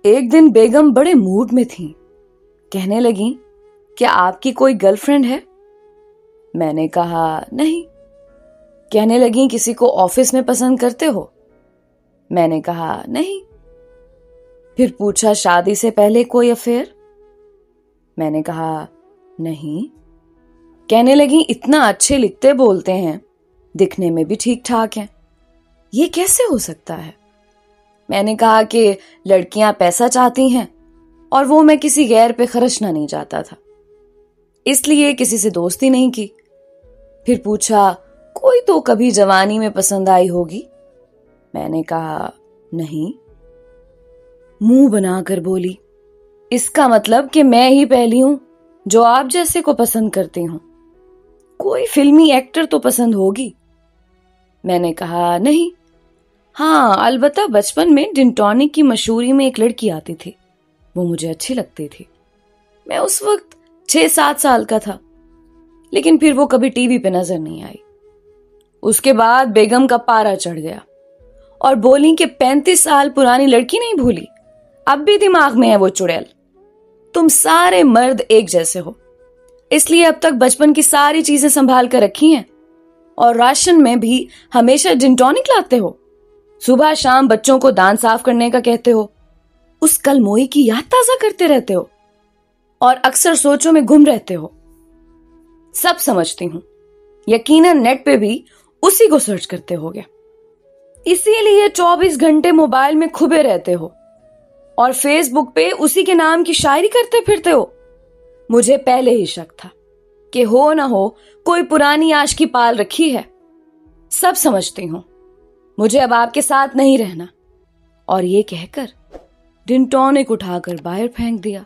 एक दिन बेगम बड़े मूड में थीं। कहने लगी, क्या आपकी कोई गर्लफ्रेंड है? मैंने कहा नहीं। कहने लगी, किसी को ऑफिस में पसंद करते हो? मैंने कहा नहीं। फिर पूछा, शादी से पहले कोई अफेयर? मैंने कहा नहीं। कहने लगी, इतना अच्छे लिखते बोलते हैं, दिखने में भी ठीक ठाक हैं, ये कैसे हो सकता है? मैंने कहा कि लड़कियां पैसा चाहती हैं और वो मैं किसी गैर पे खर्चना नहीं चाहता था, इसलिए किसी से दोस्ती नहीं की। फिर पूछा, कोई तो कभी जवानी में पसंद आई होगी? मैंने कहा नहीं। मुंह बनाकर बोली, इसका मतलब कि मैं ही पहली हूं जो आप जैसे को पसंद करती हूं। कोई फिल्मी एक्टर तो पसंद होगी? मैंने कहा नहीं। हाँ, अलबत्ता बचपन में डिंटॉनिक की मशहूरी में एक लड़की आती थी, वो मुझे अच्छी लगती थी। मैं उस वक्त 6-7 साल का था, लेकिन फिर वो कभी टीवी पे नजर नहीं आई। उसके बाद बेगम का पारा चढ़ गया और बोली कि 35 साल पुरानी लड़की नहीं भूली, अब भी दिमाग में है वो चुड़ैल। तुम सारे मर्द एक जैसे हो, इसलिए अब तक बचपन की सारी चीजें संभाल कर रखी हैं और राशन में भी हमेशा जिनटॉनिक लाते हो। सुबह शाम बच्चों को दांत साफ करने का कहते हो, उस कल मोई की याद ताजा करते रहते हो और अक्सर सोचों में गुम रहते हो। सब समझती हूं, यकीनन नेट पे भी उसी को सर्च करते होगे, इसीलिए 24 घंटे मोबाइल में खुबे रहते हो और फेसबुक पे उसी के नाम की शायरी करते फिरते हो। मुझे पहले ही शक था कि हो ना हो कोई पुरानी आशिकी पाल रखी है। सब समझती हूं, मुझे अब आपके साथ नहीं रहना। और ये कहकर डिंटॉनिक उठाकर बाहर फेंक दिया।